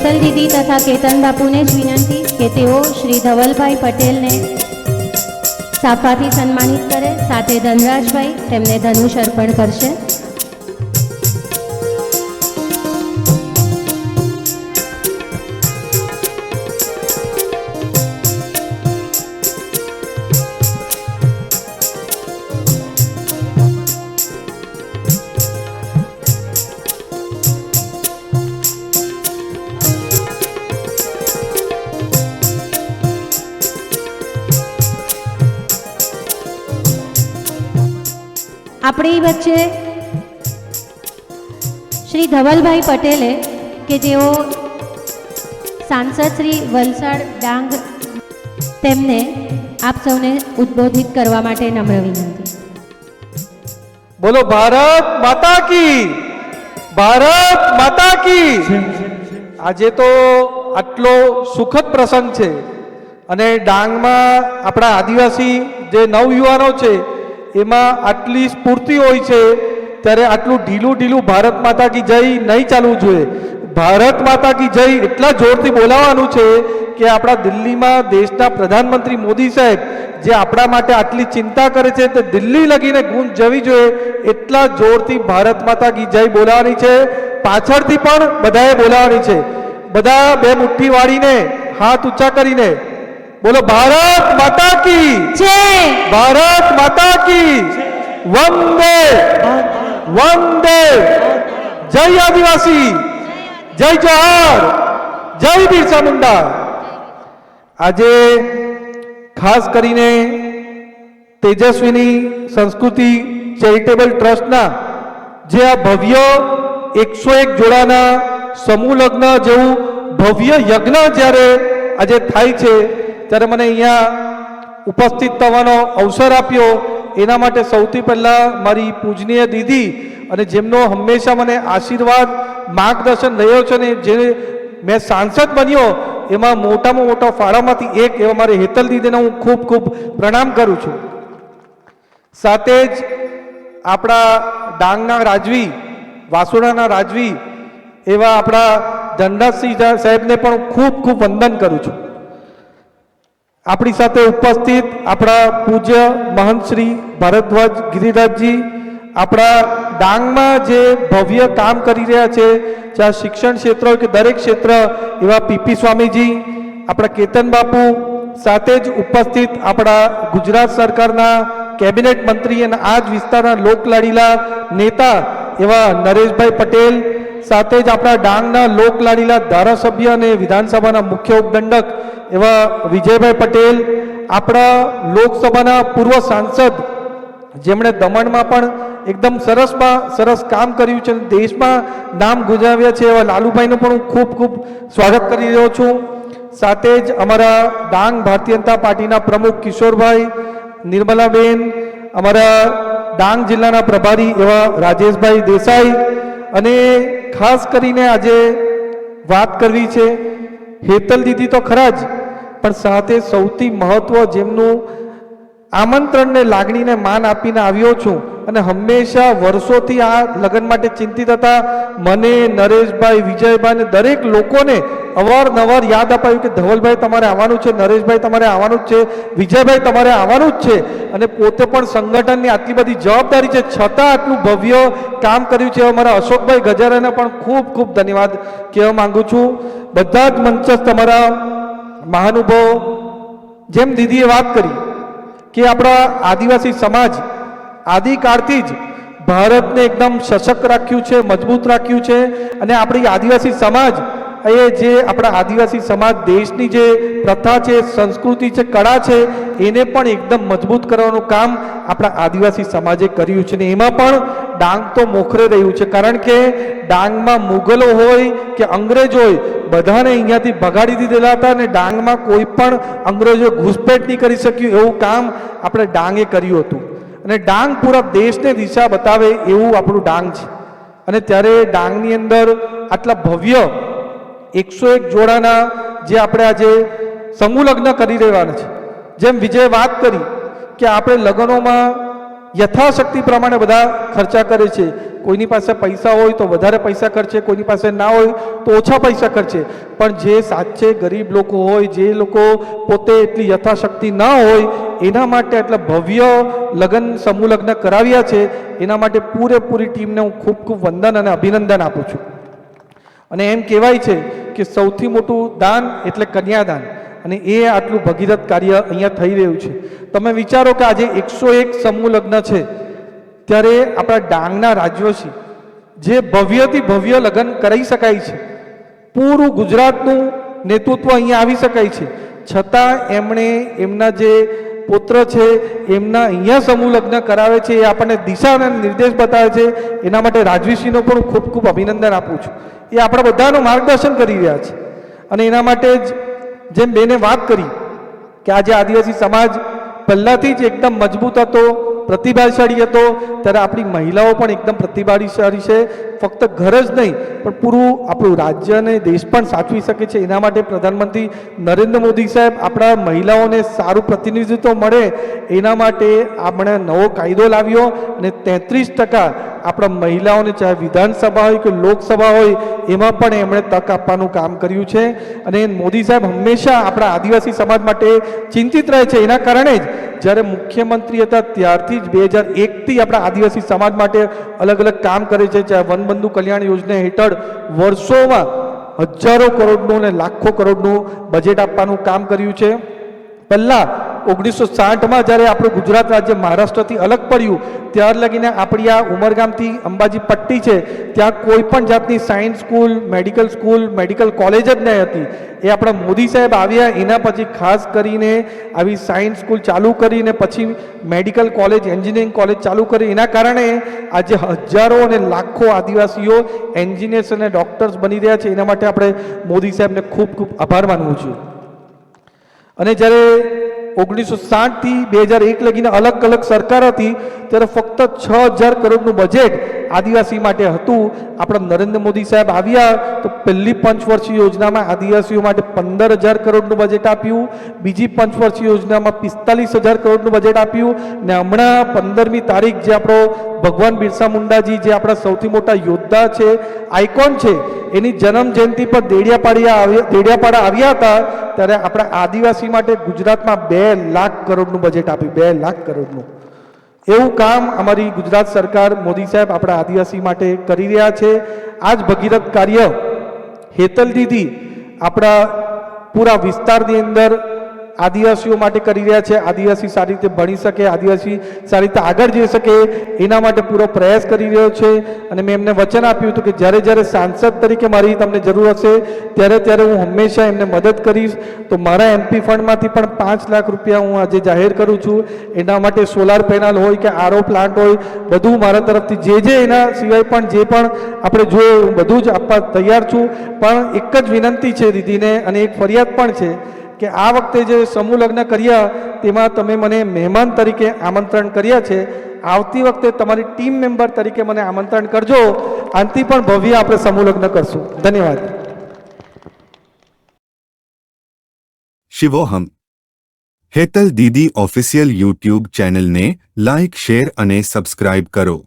હેતલ દીદી તથા કેતન બાપુને જ વિનંતી કે તેઓ શ્રી ધવલભાઈ પટેલને સાફાથી સન્માનિત કરે, સાથે ધનરાજભાઈ તેમને ધનુષ અર્પણ કરશે. આપણી વચ્ચે શ્રી ધવલભાઈ પટેલે કે જેઓ સાંસદ શ્રી વલસાડ ડાંગ, તેમને આપ સૌને ઉદ્બોધિત કરવા માટે નમ્ર વિનંતી. બોલો ભારત માતા કી, ભારત માતા કી. આજે તો આટલો સુખદ પ્રસંગ છે અને ડાંગમાં આપણા આદિવાસી જે નવયુવાનો છે એમાં આટલી સ્ફૂર્તિ હોય છે, ત્યારે આટલું ઢીલું ઢીલું ભારત માતા કી જય નહીં ચાલવું જોઈએ. ભારત માતા કી જય એટલા જોરથી બોલાવવાનું છે કે આપણા દિલ્હીમાં દેશના પ્રધાનમંત્રી મોદી સાહેબ જે આપણા માટે આટલી ચિંતા કરે છે તે દિલ્હી લગીને ગૂંજ જવી જોઈએ એટલા જોરથી ભારત માતા કી જય બોલાવવાની છે. પાછળથી પણ બધાએ બોલાવવાની છે. બધા બે મુઠ્ઠી વાળીને હાથ ઊંચા કરીને બોલો ભારત માતા કી જય, ભારત માતા કી વંદે વંદે. જય આદિવાસી, જય જોહાર, જય બિરસા મુંડા. આજે ખાસ કરીને તેજસ્વીની સંસ્કૃતિ ચેરિટેબલ ટ્રસ્ટના જે આ ભવ્ય 101 જોડાના સમૂહ લગ્ન જેવું ભવ્ય યજ્ઞ જ્યારે આજે થાય છે, ત્યારે મને અહીંયા ઉપસ્થિત થવાનો અવસર આપ્યો એના માટે સૌથી પહેલાં મારી પૂજનીય દીદી અને જેમનો હંમેશા મને આશીર્વાદ માર્ગદર્શન રહ્યો છે ને જે મેં સાંસદ બન્યો એમાં મોટામાં મોટા ફાળામાંથી એક એવા મારે હેતલ દીદીને હું ખૂબ ખૂબ પ્રણામ કરું છું. સાથે જ આપણા ડાંગના રાજવી, વાસોડાના રાજવી એવા આપણા ધનરાજસિંહ સાહેબને પણ ખૂબ ખૂબ વંદન કરું છું. આપણી સાથે ઉપસ્થિત આપણા પૂજ્ય મહંત શ્રી ભારદ્વાજ ગિરિરાજજી, આપણા ડાંગમાં જે ભવ્ય કામ કરી રહ્યા છે, ચાહે શિક્ષણ ક્ષેત્ર હોય કે દરેક ક્ષેત્ર, એવા પીપી સ્વામીજી, આપણા કેતન બાપુ, સાથે જ ઉપસ્થિત આપણા ગુજરાત સરકારના કેબિનેટ મંત્રી અને આ જ વિસ્તારના લોકલાડીલા નેતા એવા નરેશભાઈ પટેલ, સાથે જ આપણા ડાંગના લોકલાડીલા ધારાસભ્ય અને વિધાનસભાના મુખ્ય ઉપદંડક એવા વિજયભાઈ પટેલ, આપણા લોકસભાના પૂર્વ સાંસદ જેમણે દમણમાં પણ એકદમ સરસ કામ કર્યું છે, દેશમાં નામ ગુજાવ્યા છે એવા લાલુભાઈનું પણ હું ખૂબ ખૂબ સ્વાગત કરી રહ્યો છું. સાથે જ અમારા ડાંગ ભારતીય જનતા પાર્ટીના પ્રમુખ કિશોરભાઈ, નિર્મલાબેન, અમારા ડાંગ જિલ્લાના પ્રભારી એવા રાજેશભાઈ દેસાઈ, અને ખાસ કરીને આજે વાત કરવી છે હેતલ દીદી તો ખરા જ, પણ સાથે સૌથી મહત્વ જેમનું આમંત્રણને લાગણીને માન આપીને આવ્યો છું અને હંમેશા વર્ષોથી આ લગ્ન માટે ચિંતિત હતા. મને, નરેશભાઈ, વિજયભાઈ ને દરેક લોકોને અવારનવાર યાદ અપાયું કે ધવલભાઈ તમારે આવવાનું છે, નરેશભાઈ તમારે આવવાનું જ છે, વિજયભાઈ તમારે આવવાનું જ છે, અને પોતે પણ સંગઠનની આટલી બધી જવાબદારી છે છતાં આટલું ભવ્ય કામ કર્યું છે. અમારા અશોકભાઈ ગજારાને પણ ખૂબ ખૂબ ધન્યવાદ કહેવા માંગુ છું. બધા જ મંચસ્થ તમારા મહાનુભાવો, જેમ દીદીએ વાત કરી કે આપણા આદિવાસી સમાજ આદિકાળથી જ ભારતને એકદમ સશક્ત રાખ્યું છે, મજબૂત રાખ્યું છે, અને આપણી આદિવાસી સમાજ એ જે આપણા આદિવાસી સમાજ દેશની જે પ્રથા છે, સંસ્કૃતિ છે, કળા છે, એને પણ એકદમ મજબૂત કરવાનું કામ આપણા આદિવાસી સમાજે કર્યું છે. ને એમાં પણ ડાંગ તો મોખરે રહ્યું છે, કારણ કે ડાંગમાં મુગલો હોય કે અંગ્રેજ હોય બધાને અહીંયાથી ભગાડી દીધેલા હતા અને ડાંગમાં કોઈ પણ અંગ્રેજો ઘૂસપેઠ નહીં કરી શક્યું એવું કામ આપણે ડાંગે કર્યું હતું. અને ડાંગ પૂરા દેશને દિશા બતાવે એવું આપણું ડાંગ છે. અને ત્યારે ડાંગની અંદર આટલા ભવ્ય 101 જોડાના જે આપણે આજે સમૂહ લગ્ન કરી રહેવાના છે, જેમ વિજય વાત કરી કે આપણે લગ્નોમાં યથાશક્તિ પ્રમાણે બધા ખર્ચા કરે છે. કોઈની પાસે પૈસા હોય તો વધારે પૈસા ખર્ચે, કોઈની પાસે ના હોય તો ઓછા પૈસા ખર્ચે. પણ જે સાચે ગરીબ લોકો હોય, જે લોકો પોતે એટલી યથાશક્તિ ના હોય, એના માટે આટલા ભવ્ય લગ્ન સમૂહ લગ્ન કરાવ્યા છે. એના માટે પૂરેપૂરી ટીમને હું ખૂબ ખૂબ વંદન અને અભિનંદન આપું છું. અને એમ કહેવાય છે કે સૌથી મોટું દાન એટલે કન્યાદાન, અને એ આટલું ભગીરથ કાર્ય અહીંયા થઈ રહ્યું છે. તમે વિચારો કે આજે 101 સમૂહ લગ્ન છે, ત્યારે આપણા ડાંગના રાજ્યવંશી જે ભવ્યથી ભવ્ય લગ્ન કરી શકાય છે, પૂરું ગુજરાતનું નેતૃત્વ અહીંયા આવી શકાય છે, છતાં એમણે એમના જે પુત્ર છે એમના અહીંયા સમૂહ લગ્ન કરાવે છે. એ આપણને દિશા અને નિર્દેશ બતાવે છે. એના માટે રાજવીશ્રીનો પણ ખૂબ ખૂબ અભિનંદન આપું છું. એ આપણા બધાનું માર્ગદર્શન કરી રહ્યા છે. અને એના માટે જ જેમ બેને વાત કરી કે આજે આદિવાસી સમાજ પહેલાંથી જ એકદમ મજબૂત હતો, પ્રતિભાશાળી હતો, ત્યારે આપણી મહિલાઓ પણ એકદમ પ્રતિભાશાળી છે. ફક્ત ઘર જ નહીં પણ પૂરું આપણું રાજ્ય અને દેશ પણ સાચવી શકે છે. એના માટે પ્રધાનમંત્રી નરેન્દ્ર મોદી સાહેબ આપણા મહિલાઓને સારું પ્રતિનિધિત્વ મળે એના માટે આપણે નવો કાયદો લાવ્યો, અને 33% આપણા મહિલાઓને, ચાહે વિધાનસભા હોય કે લોકસભા હોય, એમાં પણ એમણે તક આપવાનું કામ કર્યું છે. અને મોદી સાહેબ હંમેશા આપણા આદિવાસી સમાજ માટે ચિંતિત રહે છે. એના કારણે જ જ્યારે મુખ્યમંત્રી હતા ત્યારથી જ 2001થી આપણા આદિવાસી સમાજ માટે અલગ અલગ કામ કરે છે. ચાહે વનબંધુ કલ્યાણ યોજના હેઠળ વર્ષોમાં હજારો કરોડનું અને લાખો કરોડનું બજેટ આપવાનું કામ કર્યું છે. પહેલાં 1960માં જ્યારે આપણું ગુજરાત રાજ્ય મહારાષ્ટ્રથી અલગ પડ્યું ત્યાર લગીને આપણી આ ઉમરગામથી અંબાજી પટ્ટી છે, ત્યાં કોઈ પણ જાતની સાયન્સ સ્કૂલ, મેડિકલ કોલેજ જ નહીં હતી. એ આપણા મોદી સાહેબ આવ્યા એના પછી ખાસ કરીને આવી સાયન્સ સ્કૂલ ચાલુ કરીને પછી મેડિકલ કોલેજ, એન્જિનિયરિંગ કોલેજ ચાલુ કરી. એના કારણે આજે હજારો અને લાખો આદિવાસીઓ એન્જિનિયર્સ અને ડૉક્ટર્સ બની રહ્યા છે. એના માટે આપણે મોદી સાહેબને ખૂબ ખૂબ આભાર માનવું છે. અને જ્યારે 1960થી 2001 લગીને અલગ અલગ સરકાર હતી ત્યારે ફક્ત 6000 કરોડનું બજેટ આદિવાસી માટે હતું. આપણા નરેન્દ્ર મોદી સાહેબ આવ્યા તો પહેલી પંચવર્ષીય યોજનામાં આદિવાસીઓ માટે 15000 કરોડનું બજેટ આપ્યું, બીજી પંચવર્ષીય યોજનામાં 45000 કરોડનું બજેટ આપ્યું, ને હમણાં 15મી તારીખ જે આપણો ભગવાન બિરસા મુંડાજી જે આપણા સૌથી મોટા યોદ્ધા છે, આઇકોન છે, એની જન્મ જયંતિ પર દેડિયાપાડા આવ્યા હતા ત્યારે આપણા આદિવાસી માટે ગુજરાતમાં 2 લાખ કરોડનું બજેટ આપ્યું. 2 લાખ કરોડનું એવું કામ અમારી ગુજરાત સરકાર, મોદી સાહેબ આપણા આદિવાસી માટે કરી રહ્યા છે. આ જ ભગીરથ કાર્ય હેતલ દીદી આપણા પૂરા વિસ્તારની અંદર આદિવાસીઓ માટે કરી રહ્યા છે. આદિવાસી સારી રીતે ભણી શકે, આદિવાસી સારી રીતે આગળ જઈ શકે એના માટે પૂરો પ્રયાસ કરી રહ્યો છે. અને મેં એમને વચન આપ્યું હતું કે જ્યારે જ્યારે સાંસદ તરીકે મારી તમને જરૂર હશે ત્યારે હું હંમેશા એમને મદદ કરીશ. તો મારા MP ફંડમાંથી પણ 5 લાખ રૂપિયા હું આજે જાહેર કરું છું. એના માટે સોલાર પેનલ હોય કે RO પ્લાન્ટ હોય, બધું મારા તરફથી જે એના સિવાય પણ જે પણ આપણે જોઈએ હું બધું જ આપવા તૈયાર છું. પણ એક જ વિનંતી છે દીદીને અને એક ફરિયાદ પણ છે કે આ વખતે જે સમૂહ લગ્ન કર્યા તેમાં તમે મને મહેમાન તરીકે આમંત્રણ કર્યા છે. આવતી વખતે તમારી ટીમ મેમ્બર તરીકે મને આમંત્રણ કરજો. આનાથી પણ ભવ્ય આપણે સમૂહ લગ્ન કરશું. ધન્યવાદ. શિવોહમ હેતલ દીદી ઓફિશિયલ YouTube ચેનલને લાઇક, શેર અને સબસ્ક્રાઇબ કરો.